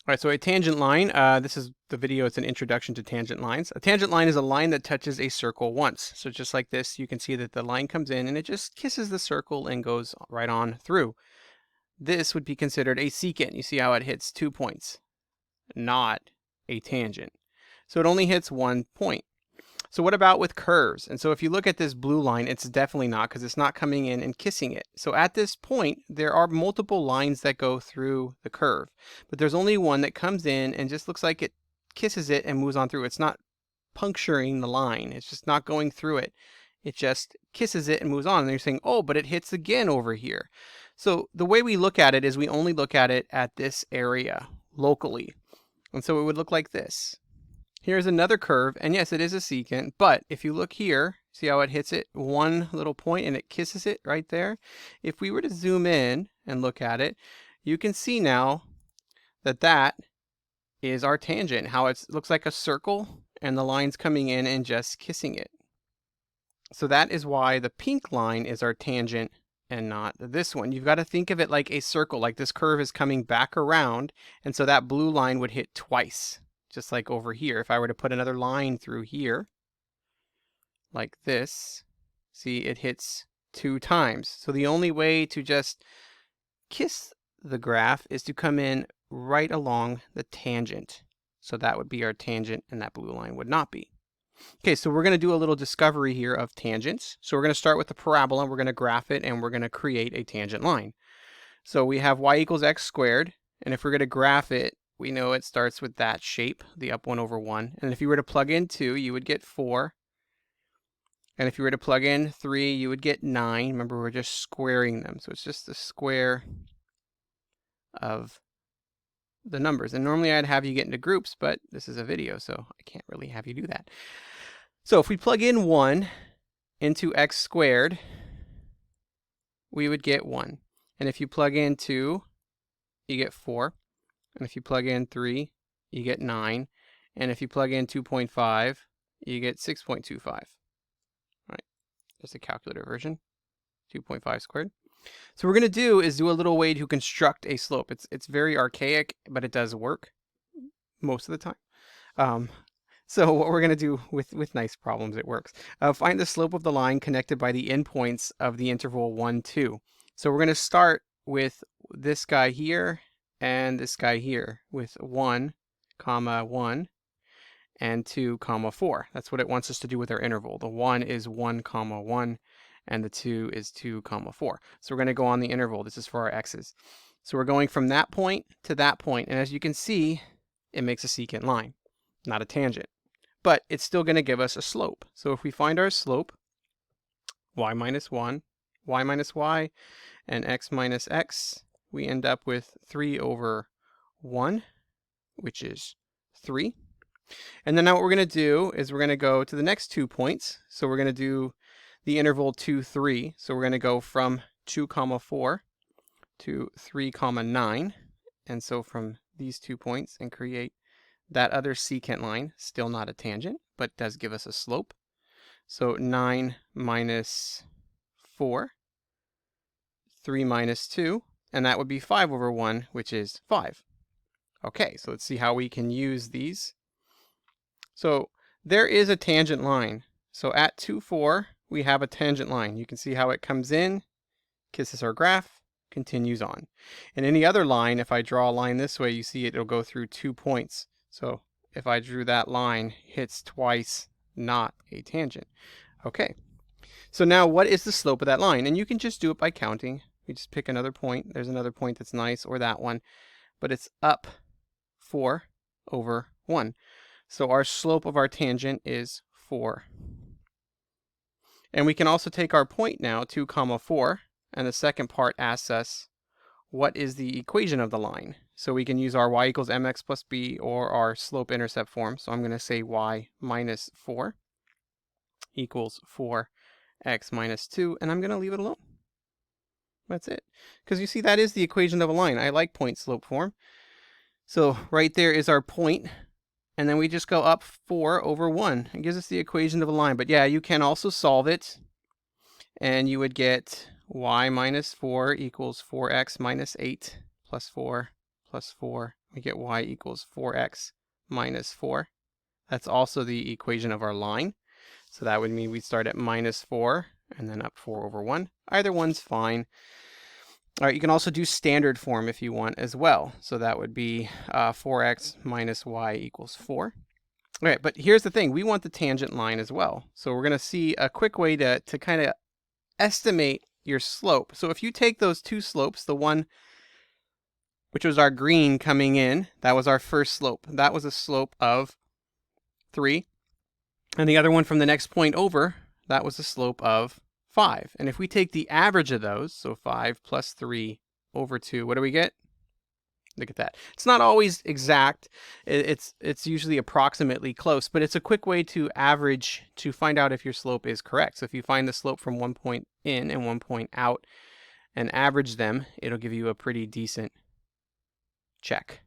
All right, so a tangent line, this is the video, it's an introduction to tangent lines. A tangent line is a line that touches a circle once. So just like this, you can see that the line comes in and it just kisses the circle and goes right on through. This would be considered a secant. You see how it hits 2 points, not a tangent. So it only hits 1 point. So what about with curves? And so if you look at this blue line, it's definitely not, because it's not coming in and kissing it. So at this point, there are multiple lines that go through the curve, but there's only one that comes in and just looks like it kisses it and moves on through. It's not puncturing the line. It's just not going through it. It just kisses it and moves on. And you're saying, oh, but it hits again over here. So the way we look at it is we only look at it at this area locally. And so it would look like this. Here's another curve, and yes, it is a secant, but if you look here, see how it hits it one little point and it kisses it right there? If we were to zoom in and look at it, you can see now that that is our tangent, how it looks like a circle and the line's coming in and just kissing it. So that is why the pink line is our tangent and not this one. You've got to think of it like a circle, like this curve is coming back around, and so that blue line would hit twice. Just like over here, if I were to put another line through here, like this, see, it hits 2 times. So the only way to just kiss the graph is to come in right along the tangent. So that would be our tangent, and that blue line would not be. Okay, so we're going to do a little discovery here of tangents. So we're going to start with the parabola, we're going to graph it, and we're going to create a tangent line. So we have y equals x squared, and if we're going to graph it, we know it starts with that shape, the up 1 over 1. And if you were to plug in 2, you would get 4. And if you were to plug in 3, you would get 9. Remember, we're just squaring them. So it's just the square of the numbers. And normally I'd have you get into groups, but this is a video, so I can't really have you do that. So if we plug in 1 into x squared, we would get 1. And if you plug in 2, you get 4. And if you plug in 3, you get 9. And if you plug in 2.5, you get 6.25. Right, just a calculator version, 2.5 squared. So what we're going to do is do a little way to construct a slope. It's very archaic, but it does work most of the time. So what we're going to do with nice problems, it works. Find the slope of the line connected by the endpoints of the interval 1, 2. So we're going to start with this guy here and this guy here with 1, 1 and 2, 4. That's what it wants us to do with our interval. The 1 is 1, 1 and the 2 is 2, 4. So we're going to go on the interval. This is for our x's. So we're going from that point to that point, and as you can see, it makes a secant line, not a tangent. But it's still going to give us a slope. So if we find our slope, y minus 1, y minus y, and x minus x, we end up with 3 over 1, which is 3. And then now what we're going to do is we're going to go to the next 2 points. So we're going to do the interval 2, 3. So we're going to go from 2, 4 to 3, 9. And so from these 2 points and create that other secant line, still not a tangent, but does give us a slope. So 9 minus 4, 3 minus 2, and that would be 5 over 1, which is 5. Okay, so let's see how we can use these. So there is a tangent line. So at 2, 4, we have a tangent line. You can see how it comes in, kisses our graph, continues on. And any other line, if I draw a line this way, you see it'll go through 2 points. So if I drew that line, hits twice, not a tangent. Okay, so now what is the slope of that line? And you can just do it by counting. We just pick another point. There's another point that's nice, or that one. But it's up 4 over 1. So our slope of our tangent is 4. And we can also take our point now, 2, 4, and the second part asks us, what is the equation of the line? So we can use our y equals mx plus b or our slope-intercept form. So I'm going to say y minus 4 equals 4x minus 2, and I'm going to leave it alone. That's it. Because you see, that is the equation of a line. I like point-slope form. So right there is our point, and then we just go up 4 over 1. It gives us the equation of a line. But yeah, you can also solve it, and you would get y minus 4 equals 4x minus 8 plus 4 plus 4 we get y equals 4x minus 4. That's also the equation of our line. So that would mean we'd start at minus 4 and then up 4 over 1. Either one's fine. All right, you can also do standard form if you want as well. So that would be 4x minus y equals 4. All right, but here's the thing. We want the tangent line as well. So we're going to see a quick way to kind of estimate your slope. So if you take those two slopes, the one which was our green coming in, that was our first slope. That was a slope of 3. And the other one from the next point over, that was a slope of 5. And if we take the average of those, so 5 plus 3 over 2, what do we get? Look at that. It's not always exact. It's usually approximately close, but it's a quick way to average to find out if your slope is correct. So if you find the slope from one point in and one point out and average them, it'll give you a pretty decent check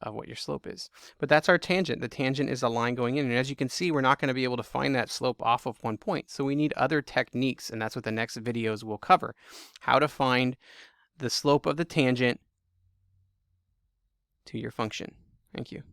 of what your slope is. But that's our tangent. The tangent is a line going in. And as you can see, we're not going to be able to find that slope off of one point. So we need other techniques, and that's what the next videos will cover. How to find the slope of the tangent to your function. Thank you.